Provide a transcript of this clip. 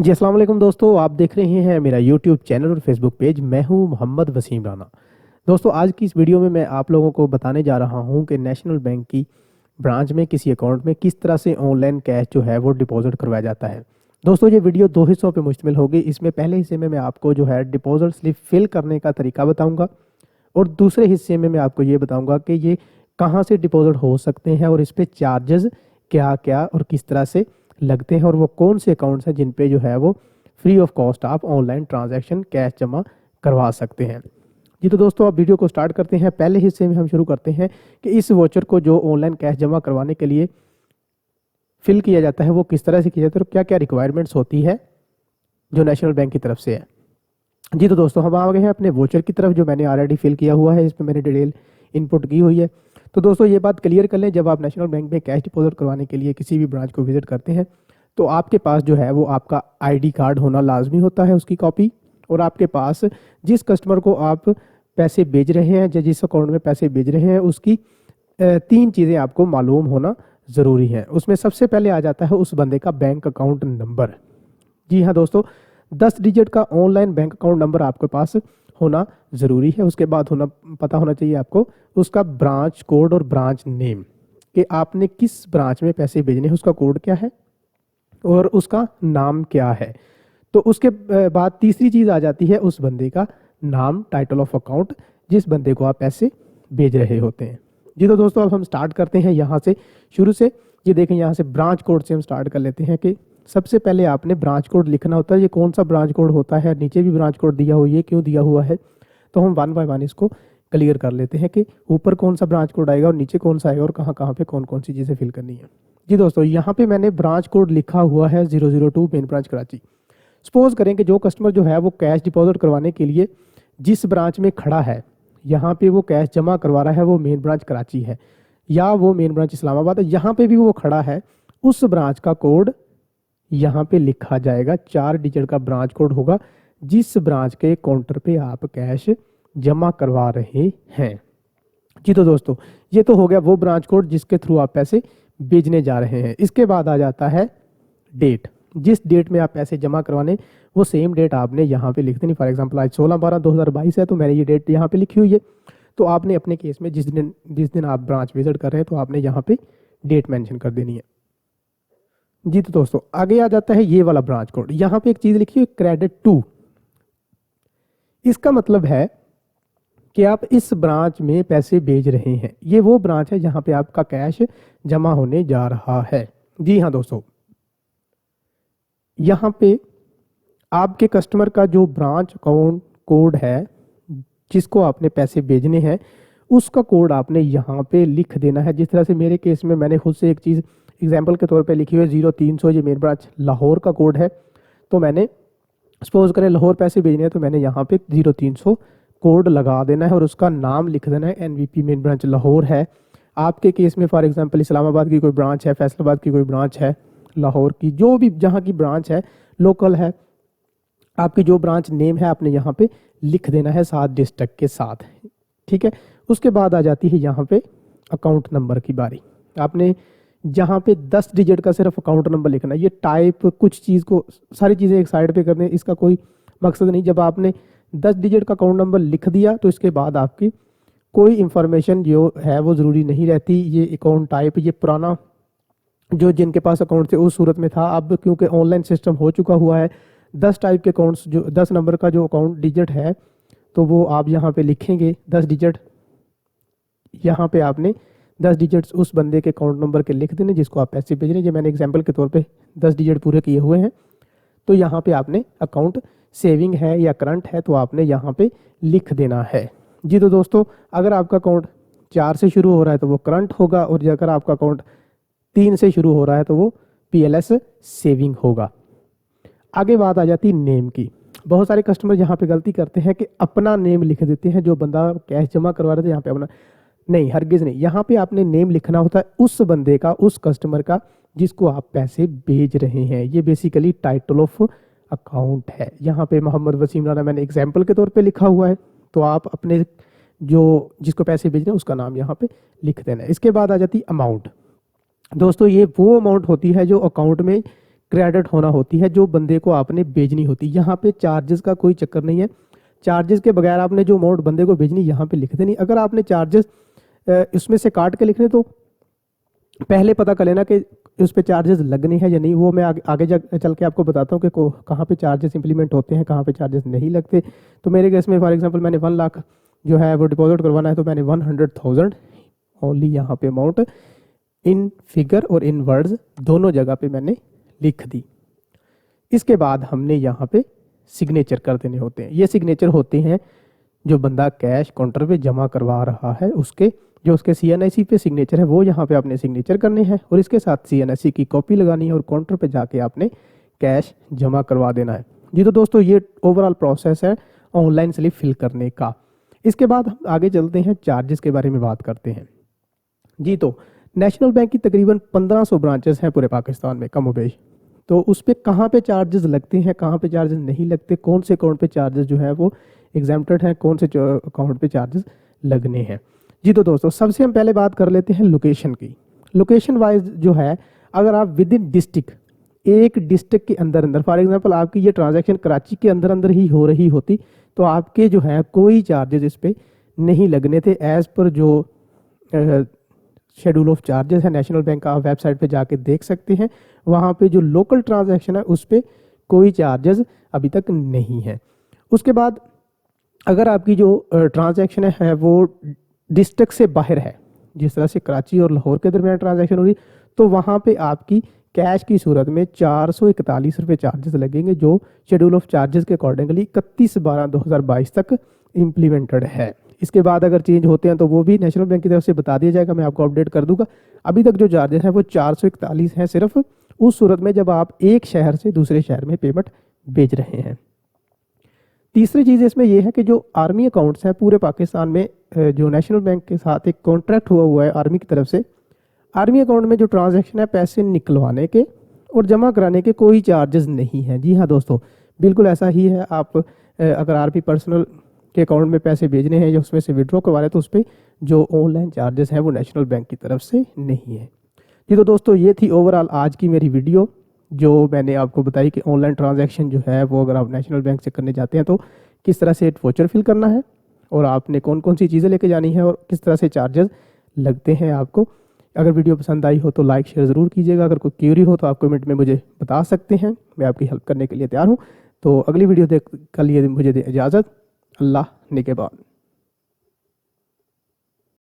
जी अस्सलाम वालेकुम दोस्तों, आप देख रहे हैं मेरा यूट्यूब चैनल और फेसबुक पेज। मैं हूं मोहम्मद वसीम राना। दोस्तों आज की इस वीडियो में मैं आप लोगों को बताने जा रहा हूं कि नेशनल बैंक की ब्रांच में किसी अकाउंट में किस तरह से ऑनलाइन कैश जो है वो डिपॉजिट करवाया जाता है। दोस्तों ये वीडियो दो हिस्सों पे मुश्तमिल होगी। इसमें पहले हिस्से में मैं आपको जो है डिपॉजिट स्लिप फिल करने का तरीका बताऊँगा और दूसरे हिस्से में मैं आपको ये बताऊँगा कि ये कहाँ से डिपॉजिट हो सकते हैं और इस पर चार्जेस क्या क्या और किस तरह से लगते हैं और वो कौन से अकाउंट्स हैं जिन पे जो है वो फ्री ऑफ कॉस्ट आप ऑनलाइन ट्रांजैक्शन कैश जमा करवा सकते हैं। जी तो दोस्तों आप वीडियो को स्टार्ट करते हैं। पहले हिस्से में हम शुरू करते हैं कि इस वॉचर को जो ऑनलाइन कैश जमा करवाने के लिए फिल किया जाता है वो किस तरह से किया जाता है और क्या क्या रिक्वायरमेंट्स होती है जो नेशनल बैंक की तरफ से है। जी तो दोस्तों हम आ गए हैं अपने वोचर की तरफ जो मैंने ऑलरेडी फिल किया हुआ है। इसमें मैंने डिटेल इनपुट की हुई है। तो दोस्तों ये बात क्लियर कर लें, जब आप नेशनल बैंक में कैश डिपॉजिट करवाने के लिए किसी भी ब्रांच को विजिट करते हैं तो आपके पास जो है वो आपका आईडी कार्ड होना लाजमी होता है, उसकी कॉपी, और आपके पास जिस कस्टमर को आप पैसे भेज रहे हैं या जिस अकाउंट में पैसे भेज रहे हैं उसकी तीन चीज़ें आपको मालूम होना ज़रूरी है। उसमें सबसे पहले आ जाता है उस बंदे का बैंक अकाउंट नंबर। जी हाँ दोस्तों, 10 डिजिट का ऑनलाइन बैंक अकाउंट नंबर आपके पास होना ज़रूरी है। उसके बाद पता होना चाहिए आपको उसका ब्रांच कोड और ब्रांच नेम, कि आपने किस ब्रांच में पैसे भेजने हैं, उसका कोड क्या है और उसका नाम क्या है। तो उसके बाद तीसरी चीज़ आ जाती है उस बंदे का नाम, टाइटल ऑफ अकाउंट, जिस बंदे को आप पैसे भेज रहे होते हैं। जी तो दोस्तों अब हम स्टार्ट करते हैं यहाँ से, शुरू से। ये देखें यहाँ से ब्रांच कोड से हम स्टार्ट कर लेते हैं कि सबसे पहले आपने ब्रांच कोड लिखना होता है। ये कौन सा ब्रांच कोड होता है, नीचे भी ब्रांच कोड दिया हुआ है, ये क्यों दिया हुआ है, तो हम वन बाय वन इसको क्लियर कर लेते हैं कि ऊपर कौन सा ब्रांच कोड आएगा और नीचे कौन सा आएगा और कहाँ कहाँ पे कौन कौन सी चीज़ें फिल करनी है। जी दोस्तों यहाँ पे मैंने ब्रांच कोड लिखा हुआ है 002 मेन ब्रांच कराची। सपोज करें कि जो कस्टमर जो है वो कैश डिपॉजिट करवाने के लिए जिस ब्रांच में खड़ा है, यहाँ पे वो कैश जमा करवा रहा है, वो मेन ब्रांच कराची है या वो मेन ब्रांच इस्लामाबाद है, यहाँ पे भी वो खड़ा है, उस ब्रांच का कोड यहाँ पे लिखा जाएगा। 4 डिजिट का ब्रांच कोड होगा जिस ब्रांच के काउंटर पे आप कैश जमा करवा रहे हैं। जी तो दोस्तों ये तो हो गया वो ब्रांच कोड जिसके थ्रू आप पैसे भेजने जा रहे हैं। इसके बाद आ जाता है डेट, जिस डेट में आप पैसे जमा करवाने वो सेम डेट आपने यहाँ पे लिख देनी। फॉर एग्जांपल आज 16/12/2022 है तो मैंने ये डेट यहाँ पे लिखी हुई है। तो आपने अपने केस में जिस दिन आप ब्रांच विजिट कर रहे हैं तो आपने यहाँ पे डेट मेंशन कर देनी है। जी तो दोस्तों आगे आ जाता है ये वाला ब्रांच कोड। यहाँ पे एक चीज़ लिखी है क्रेडिट टू। इसका मतलब है कि आप इस ब्रांच में पैसे भेज रहे हैं, ये वो ब्रांच है जहाँ पे आपका कैश जमा होने जा रहा है। जी हाँ दोस्तों, यहाँ पे आपके कस्टमर का जो ब्रांच अकाउंट कोड है जिसको आपने पैसे भेजने हैं उसका कोड आपने यहाँ पे लिख देना है। जिस तरह से मेरे केस में मैंने खुद से एक चीज़ एग्जाम्पल के तौर पे लिखी हुई है 0300, ये मेन ब्रांच लाहौर का कोड है। तो मैंने सपोज करें लाहौर पैसे भेजने हैं तो मैंने यहाँ पे 0300 कोड लगा देना है और उसका नाम लिख देना है एनवीपी मेन ब्रांच लाहौर है। आपके केस में फॉर एग्जांपल इस्लामाबाद की कोई ब्रांच है, फैसलाबाद की कोई ब्रांच है, लाहौर की जो भी जहाँ की ब्रांच है लोकल है, आपकी जो ब्रांच नेम है आपने यहाँ पे लिख देना है 7 डिस्ट्रिक्ट के साथ। ठीक है, उसके बाद आ जाती है यहाँ पे अकाउंट नंबर की बारी। आपने जहाँ पे 10 डिजिट का सिर्फ अकाउंट नंबर लिखना है। ये टाइप कुछ चीज़ को सारी चीज़ें एक साइड पे करने इसका कोई मकसद नहीं। जब आपने 10 डिजिट का अकाउंट नंबर लिख दिया तो इसके बाद आपकी कोई इंफॉर्मेशन जो है वो ज़रूरी नहीं रहती। ये अकाउंट टाइप ये पुराना जो जिनके पास अकाउंट थे उस सूरत में था, अब क्योंकि ऑनलाइन सिस्टम हो चुका हुआ है 10 टाइप के अकाउंट्स, जो 10 नंबर का जो अकाउंट डिजिट है तो वो आप यहाँ पे लिखेंगे 10 डिजिट। यहाँ पे आपने 10 डिजिट्स उस बंदे के अकाउंट नंबर के लिख देने जिसको आप पैसे भेज रहे हैं। ये मैंने एग्जांपल के तौर पे 10 डिजिट पूरे किए हुए हैं। तो यहाँ पे आपने अकाउंट सेविंग है या करंट है तो आपने यहाँ पे लिख देना है। जी तो दोस्तों अगर आपका अकाउंट 4 से शुरू हो रहा है तो वो करंट होगा और अगर आपका अकाउंट 3 से शुरू हो रहा है तो वो PLS सेविंग होगा। आगे बात आ जाती है नेम की। बहुत सारे कस्टमर यहाँ पे गलती करते हैं कि अपना नेम लिख देते हैं, जो बंदा कैश जमा करवा रहे थे यहाँ पे अपना नहीं, हरगिज़ नहीं। यहाँ पे आपने नेम लिखना होता है उस बंदे का, उस कस्टमर का जिसको आप पैसे भेज रहे हैं। ये बेसिकली टाइटल ऑफ अकाउंट है। यहाँ पे मोहम्मद वसीम राना मैंने एग्जाम्पल के तौर पे लिखा हुआ है, तो आप अपने जो जिसको पैसे भेज रहे हैं उसका नाम यहाँ पे लिख देना है। इसके बाद आ जाती अमाउंट। दोस्तों ये वो अमाउंट होती है जो अकाउंट में क्रेडिट होना होती है जो बंदे को आपने भेजनी होती है। यहाँ पे चार्जेस का कोई चक्कर नहीं है, चार्जेस के बगैर आपने जो अमाउंट बंदे को भेजनी यहाँ पे लिख देनी। अगर आपने चार्जेस इसमें से काट के लिखने तो पहले पता कर लेना कि उस पर चार्जेस लगने हैं या नहीं। वो मैं आगे चल के आपको बताता हूँ कि कहाँ पे चार्जेस इंप्लीमेंट होते हैं, कहाँ पे चार्जेस नहीं लगते। तो मेरे केस में फॉर एग्जांपल मैंने 1 लाख जो है वो डिपॉजिट करवाना है, तो मैंने 100,000 ओनली यहाँ पे अमाउंट इन फिगर और इन वर्ड्स दोनों जगह पे मैंने लिख दी। इसके बाद हमने यहाँ पे सिग्नेचर कर देने होते हैं। ये सिग्नेचर होते हैं जो बंदा कैश काउंटर पे जमा करवा रहा है उसके, जो उसके CNIC पे सिग्नेचर है वो यहाँ पे आपने सिग्नेचर करने हैं और इसके साथ CNIC की कॉपी लगानी है और काउंटर पे जाके आपने कैश जमा करवा देना है। जी तो दोस्तों ये ओवरऑल प्रोसेस है ऑनलाइन स्लिप फिल करने का। इसके बाद हम आगे चलते हैं, चार्जेस के बारे में बात करते हैं। जी तो नेशनल बैंक की तकरीबन 1500 ब्रांचेस हैं पूरे पाकिस्तान में कमोबेश। तो उस पर कहाँ पे चार्जेस लगते हैं, कहाँ पे चार्जेस नहीं लगते, कौन से अकाउंट पे चार्जेस जो है वो एग्जाम्प्टेड हैं, कौन से अकाउंट पे चार्जेस लगने हैं। जी तो दोस्तों सबसे हम पहले बात कर लेते हैं लोकेशन की। लोकेशन वाइज जो है, अगर आप विद इन डिस्ट्रिक्ट, एक डिस्ट्रिक्ट के अंदर अंदर फॉर एग्जांपल आपकी ये ट्रांजैक्शन कराची के अंदर अंदर ही हो रही होती तो आपके जो है कोई चार्जेस इस पर नहीं लगने थे। एज़ पर जो शेड्यूल ऑफ चार्जेस है नेशनल बैंक का, आप वेबसाइट पे जाके देख सकते हैं। वहाँ पे जो लोकल ट्रांजैक्शन है उस पर कोई चार्जेस अभी तक नहीं है। उसके बाद अगर आपकी जो ट्रांजैक्शन है वो डिस्ट्रिक्ट से बाहर है, जिस तरह से कराची और लाहौर के दरमियान ट्रांजैक्शन हो रही, तो वहाँ पे आपकी कैश की सूरत में 441 रुपये चार्जेस लगेंगे, जो शेड्यूल ऑफ चार्जेस के अकॉर्डिंगली 31/12/2022 तक इम्प्लीमेंटेड है। इसके बाद अगर चेंज होते हैं तो वो भी नेशनल बैंक की तरफ से बता दिया जाएगा, मैं आपको अपडेट कर दूंगा। अभी तक जो चार्जेस हैं वो 441 हैं, सिर्फ उस सूरत में जब आप एक शहर से दूसरे शहर में पेमेंट भेज रहे हैं। तीसरी चीज़ इसमें यह है कि जो आर्मी अकाउंट्स हैं पूरे पाकिस्तान में, जो नेशनल बैंक के साथ एक कॉन्ट्रैक्ट हुआ है आर्मी की तरफ से, आर्मी अकाउंट में जो ट्रांजैक्शन है पैसे निकलवाने के और जमा कराने के कोई चार्जेस नहीं हैं। जी हाँ दोस्तों, बिल्कुल ऐसा ही है। आप अगर आर्मी पर्सनल के अकाउंट में पैसे भेजने हैं या उसमें से विड्रॉ करवा रहे हैं तो उस पर जो ऑनलाइन चार्जेस हैं वो नेशनल बैंक की तरफ से नहीं है। जी तो दोस्तों ये थी ओवरऑल आज की मेरी वीडियो, जो मैंने आपको बताई कि ऑनलाइन ट्रांजैक्शन जो है वो अगर आप नेशनल बैंक से करने जाते हैं तो किस तरह से एक वाउचर फिल करना है और आपने कौन कौन सी चीज़ें लेके जानी है और किस तरह से चार्जेस लगते हैं आपको। अगर वीडियो पसंद आई हो तो लाइक शेयर ज़रूर कीजिएगा। अगर कोई क्यूरी हो तो आप कमेंट में मुझे बता सकते हैं, मैं आपकी हेल्प करने के लिए तैयार हूँ। तो अगली वीडियो देख कर लिए मुझे इजाज़त। अल्लाह निगहबान।